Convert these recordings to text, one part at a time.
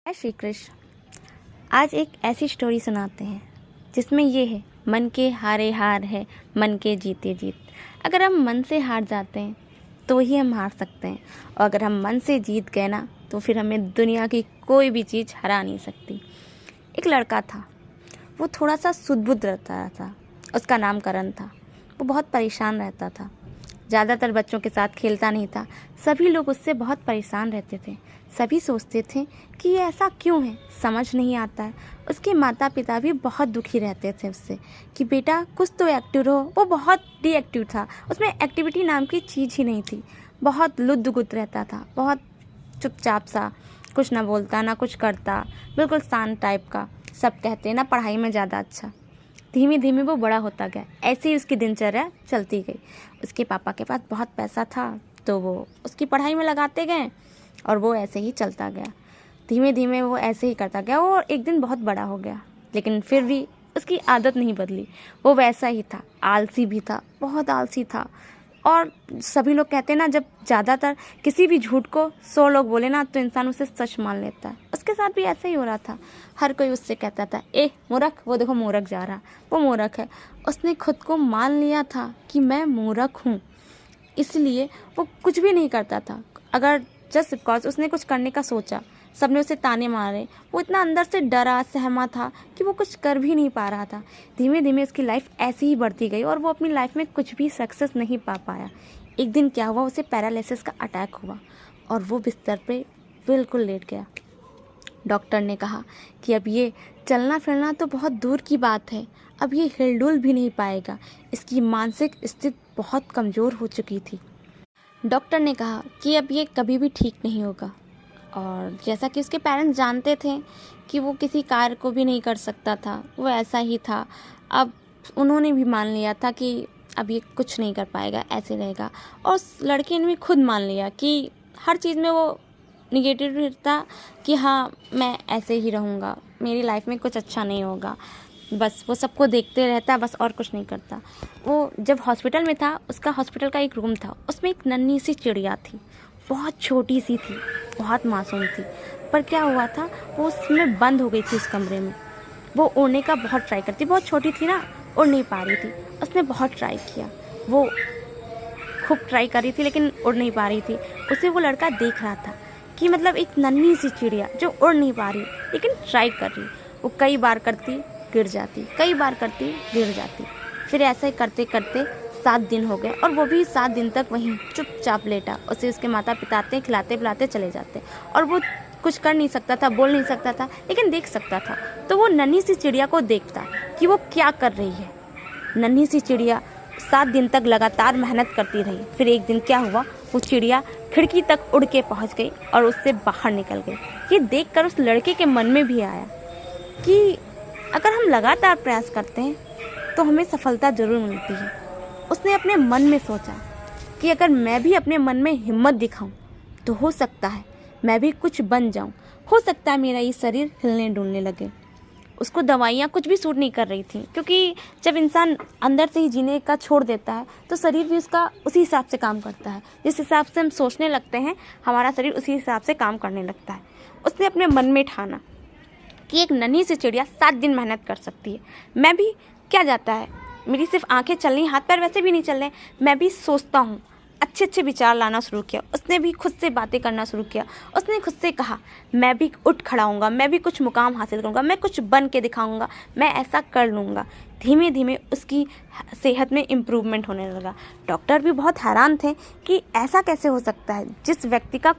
जय श्री कृष्ण। आज एक ऐसी स्टोरी सुनाते हैं जिसमें ये है, मन के हारे हार है, मन के जीते जीत। अगर हम मन से हार जाते हैं तो ही हम हार सकते हैं, और अगर हम मन से जीत गए ना तो फिर हमें दुनिया की कोई भी चीज़ हरा नहीं सकती। एक लड़का था, वो थोड़ा सा सुध-बुध रहता था। उसका नाम करण था। वो बहुत परेशान रहता था, ज़्यादातर बच्चों के साथ खेलता नहीं था। सभी लोग उससे बहुत परेशान रहते थे। सभी सोचते थे कि ये ऐसा क्यों है, समझ नहीं आता है। उसके माता पिता भी बहुत दुखी रहते थे उससे कि बेटा कुछ तो एक्टिव रहो। वो बहुत डीएक्टिव था, उसमें एक्टिविटी नाम की चीज़ ही नहीं थी। बहुत लुद्ध-गुद्ध रहता था, बहुत चुपचाप सा, कुछ ना बोलता ना कुछ करता, बिल्कुल शांत टाइप का। सब कहते ना पढ़ाई में ज़्यादा अच्छा। धीमे धीमे वो बड़ा होता गया, ऐसे ही उसकी दिनचर्या चलती गई। उसके पापा के पास बहुत पैसा था तो वो उसकी पढ़ाई में लगाते गए और वो ऐसे ही चलता गया। धीमे धीमे वो ऐसे ही करता गया और एक दिन बहुत बड़ा हो गया, लेकिन फिर भी उसकी आदत नहीं बदली। वो वैसा ही था, आलसी भी था, बहुत आलसी था। और सभी लोग कहते हैं ना, जब ज़्यादातर किसी भी झूठ को 100 लोग बोले ना तो इंसान उसे सच मान लेता है। उसके साथ भी ऐसा ही हो रहा था। हर कोई उससे कहता था, ए मूर्ख, वो देखो मूर्ख जा रहा, वो मूर्ख है। उसने खुद को मान लिया था कि मैं मूर्ख हूँ, इसलिए वो कुछ भी नहीं करता था। अगर जस्ट बिकॉज उसने कुछ करने का सोचा, सबने उसे ताने मारे, वो इतना अंदर से डरा सहमा था कि वो कुछ कर भी नहीं पा रहा था। धीमे धीमे उसकी लाइफ ऐसी ही बढ़ती गई और वो अपनी लाइफ में कुछ भी सक्सेस नहीं पा पाया। एक दिन क्या हुआ, उसे पैरालिसिस का अटैक हुआ और वो बिस्तर पे बिल्कुल लेट गया। डॉक्टर ने कहा कि अब ये चलना फिरना तो बहुत दूर की बात है, अब ये हिलडुल भी नहीं पाएगा। इसकी मानसिक स्थिति बहुत कमज़ोर हो चुकी थी। डॉक्टर ने कहा कि अब ये कभी भी ठीक नहीं होगा। और जैसा कि उसके पेरेंट्स जानते थे कि वो किसी कार्य को भी नहीं कर सकता था, वो ऐसा ही था, अब उन्होंने भी मान लिया था कि अब ये कुछ नहीं कर पाएगा, ऐसे रहेगा। और उस लड़के ने भी खुद मान लिया कि हर चीज़ में वो निगेटिव था कि हाँ मैं ऐसे ही रहूँगा, मेरी लाइफ में कुछ अच्छा नहीं होगा। बस वो सबको देखते रहता, बस और कुछ नहीं करता। वो जब हॉस्पिटल में था, उसका हॉस्पिटल का एक रूम था, उसमें एक नन्ही सी चिड़िया थी, बहुत छोटी सी थी, बहुत मासूम थी। पर क्या हुआ था, वो उसमें बंद हो गई थी उस कमरे में। वो उड़ने का बहुत ट्राई करती, बहुत छोटी थी ना, उड़ नहीं पा रही थी। उसने बहुत ट्राई किया, वो खूब ट्राई कर रही थी लेकिन उड़ नहीं पा रही थी। उसे वो लड़का देख रहा था कि मतलब एक नन्ही सी चिड़िया जो उड़ नहीं पा रही लेकिन ट्राई कर रही। वो कई बार करती, गिर जाती, कई बार करती, गिर जाती। फिर ऐसा ही करते करते 7 दिन हो गए और वो भी 7 दिन तक वहीं चुपचाप लेटा। उसे उसके माता पिता आते, खिलाते पिलाते चले जाते और वो कुछ कर नहीं सकता था, बोल नहीं सकता था, लेकिन देख सकता था। तो वो नन्ही सी चिड़िया को देखता कि वो क्या कर रही है। नन्ही सी चिड़िया 7 दिन तक लगातार मेहनत करती रही। फिर एक दिन क्या हुआ, वो चिड़िया खिड़की तक उड़ के पहुंच गई और उससे बाहर निकल गई। ये देखकर उस लड़के के मन में भी आया कि अगर हम लगातार प्रयास करते हैं तो हमें सफलता ज़रूर मिलती है। उसने अपने मन में सोचा कि अगर मैं भी अपने मन में हिम्मत दिखाऊं तो हो सकता है मैं भी कुछ बन जाऊं, हो सकता है मेरा ये शरीर हिलने डुलने लगे। उसको दवाइयाँ कुछ भी सूट नहीं कर रही थी, क्योंकि जब इंसान अंदर से ही जीने का छोड़ देता है तो शरीर भी उसका उसी हिसाब से काम करता है। जिस हिसाब से हम सोचने लगते हैं, हमारा शरीर उसी हिसाब से काम करने लगता है। उसने अपने मन में ठाना कि एक नन्ही सी चिड़िया 7 दिन मेहनत कर सकती है, मैं भी, क्या जाता है, मेरी सिर्फ आंखें चल रही, हाथ पैर वैसे भी नहीं चल रहे, मैं भी सोचता हूँ। अच्छे अच्छे विचार लाना शुरू किया। उसने भी खुद से बातें करना शुरू किया। उसने खुद से कहा, मैं भी उठ खड़ा होऊंगा, मैं भी कुछ मुकाम हासिल करूंगा, मैं कुछ बन के दिखाऊंगा, मैं ऐसा कर लूँगा। धीमे धीमे उसकी सेहत में इम्प्रूवमेंट होने लगा। डॉक्टर भी बहुत हैरान थे कि ऐसा कैसे हो सकता है, जिस व्यक्ति का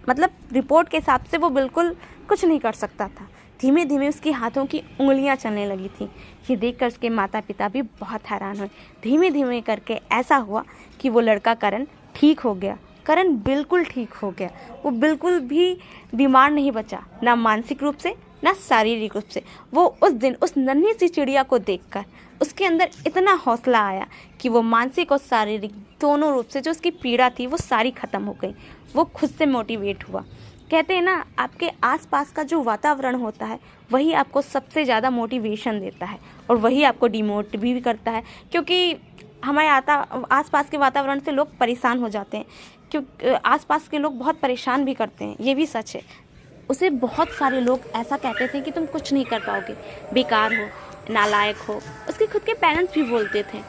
मतलब रिपोर्ट के हिसाब से वो बिल्कुल कुछ नहीं कर सकता था। धीमे धीमे उसकी हाथों की उंगलियां चलने लगी थी। ये देखकर उसके माता पिता भी बहुत हैरान हुए। धीमे धीमे करके ऐसा हुआ कि वो लड़का करण ठीक हो गया। करण बिल्कुल ठीक हो गया। वो बिल्कुल भी बीमार नहीं बचा, ना मानसिक रूप से ना शारीरिक रूप से। वो उस दिन उस नन्ही सी चिड़िया को देखकर उसके अंदर इतना हौसला आया कि वो मानसिक और शारीरिक दोनों रूप से जो उसकी पीड़ा थी वो सारी ख़त्म हो गई। वो खुद से मोटिवेट हुआ। कहते हैं ना, आपके आसपास का जो वातावरण होता है वही आपको सबसे ज़्यादा मोटिवेशन देता है और वही आपको डिमोटिव भी करता है, क्योंकि हमारे आसपास के वातावरण से लोग परेशान हो जाते हैं, क्योंकि आसपास के लोग बहुत परेशान भी करते हैं, ये भी सच है। उसे बहुत सारे लोग ऐसा कहते थे कि तुम कुछ नहीं कर पाओगे, बेकार हो, नालायक हो। उसके खुद के पेरेंट्स भी बोलते थे।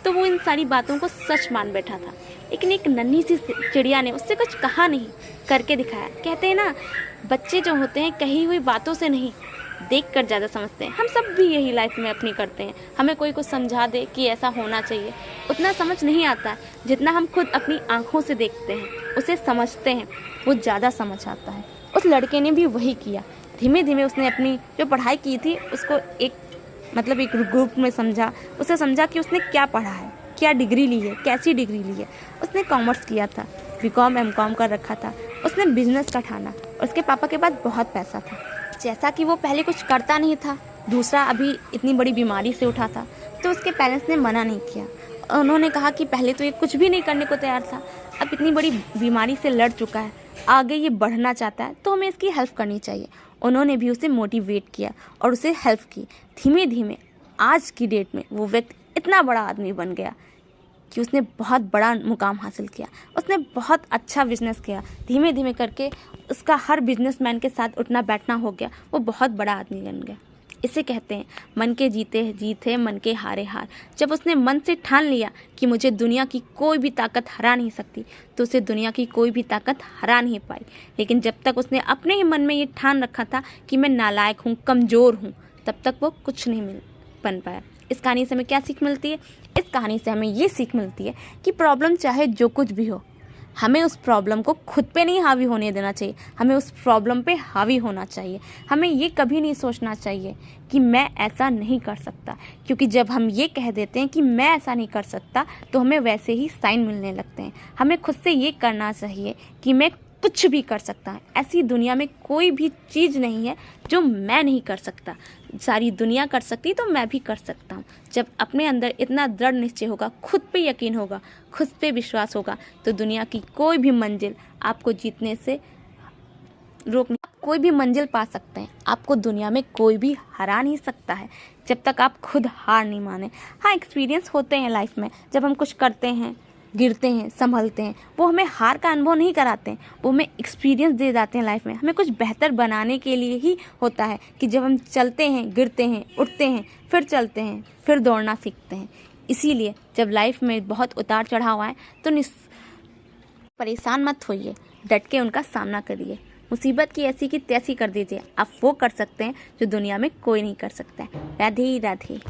तो वो इन सारी बातों को सच मान बैठा था। लेकिन एक नन्ही सी चिड़िया ने उससे कुछ कहा नहीं, करके दिखाया। कहते हैं ना, बच्चे जो होते हैं कही हुई बातों से नहीं, देख कर ज़्यादा समझते हैं। हम सब भी यही लाइफ में अपनी करते हैं। हमें कोई कुछ समझा दे कि ऐसा होना चाहिए, उतना समझ नहीं आता है जितना हम खुद अपनी आँखों से देखते हैं, उसे समझते हैं, वो ज़्यादा समझ आता है। उस लड़के ने भी वही किया। धीमे धीमे उसने अपनी जो पढ़ाई की थी उसको एक ग्रुप में समझा। उसे समझा कि उसने क्या पढ़ा है, क्या डिग्री ली है, कैसी डिग्री ली है। उसने कॉमर्स किया था, बीकॉम एमकॉम कर रखा था। उसने बिजनेस का ठाना। उसके पापा के पास बहुत पैसा था। जैसा कि वो पहले कुछ करता नहीं था, दूसरा अभी इतनी बड़ी बीमारी से उठा था, तो उसके पेरेंट्स ने मना नहीं किया। उन्होंने कहा कि पहले तो ये कुछ भी नहीं करने को तैयार था, अब इतनी बड़ी बीमारी से लड़ चुका है, आगे ये बढ़ना चाहता है, तो हमें इसकी हेल्प करनी चाहिए। उन्होंने भी उसे मोटिवेट किया और उसे हेल्प की। धीमे धीमे आज की डेट में वो व्यक्ति इतना बड़ा आदमी बन गया कि उसने बहुत बड़ा मुकाम हासिल किया। उसने बहुत अच्छा बिजनेस किया। धीमे धीमे करके उसका हर बिजनेसमैन के साथ उठना बैठना हो गया। वो बहुत बड़ा आदमी बन गया। इसे कहते हैं मन के जीते जीत है, मन के हारे हार। जब उसने मन से ठान लिया कि मुझे दुनिया की कोई भी ताकत हरा नहीं सकती, तो उसे दुनिया की कोई भी ताकत हरा नहीं पाई। लेकिन जब तक उसने अपने ही मन में ये ठान रखा था कि मैं नालायक हूँ, कमज़ोर हूँ, तब तक वो कुछ नहीं बन पाया। इस कहानी से हमें क्या सीख मिलती है? इस कहानी से हमें ये सीख मिलती है कि प्रॉब्लम चाहे जो कुछ भी हो, हमें उस प्रॉब्लम को खुद पे नहीं हावी होने देना चाहिए। हमें उस प्रॉब्लम पे हावी होना चाहिए। हमें ये कभी नहीं सोचना चाहिए कि मैं ऐसा नहीं कर सकता, क्योंकि जब हम ये कह देते हैं कि मैं ऐसा नहीं कर सकता, तो हमें वैसे ही साइन मिलने लगते हैं। हमें खुद से ये करना चाहिए कि मैं कुछ भी कर सकता है। ऐसी दुनिया में कोई भी चीज़ नहीं है जो मैं नहीं कर सकता। सारी दुनिया कर सकती तो मैं भी कर सकता हूँ। जब अपने अंदर इतना दृढ़ निश्चय होगा, खुद पे यकीन होगा, खुद पे विश्वास होगा, तो दुनिया की कोई भी मंजिल आपको जीतने से रोक नहीं। आप कोई भी मंजिल पा सकते हैं। आपको दुनिया में कोई भी हरा नहीं सकता है जब तक आप खुद हार नहीं माने। हाँ, एक्सपीरियंस होते हैं लाइफ में। जब हम कुछ करते हैं, गिरते हैं, संभलते हैं, वो हमें हार का अनुभव नहीं कराते हैं, वो हमें एक्सपीरियंस दे जाते हैं लाइफ में। हमें कुछ बेहतर बनाने के लिए ही होता है कि जब हम चलते हैं, गिरते हैं, उठते हैं, फिर चलते हैं, फिर दौड़ना सीखते हैं। इसीलिए जब लाइफ में बहुत उतार चढ़ाव आए तो परेशान मत होइए, डट के उनका सामना करिए। मुसीबत की ऐसी की तैसी कर दीजिए। आप वो कर सकते हैं जो दुनिया में कोई नहीं कर सकता है। राधे राधे।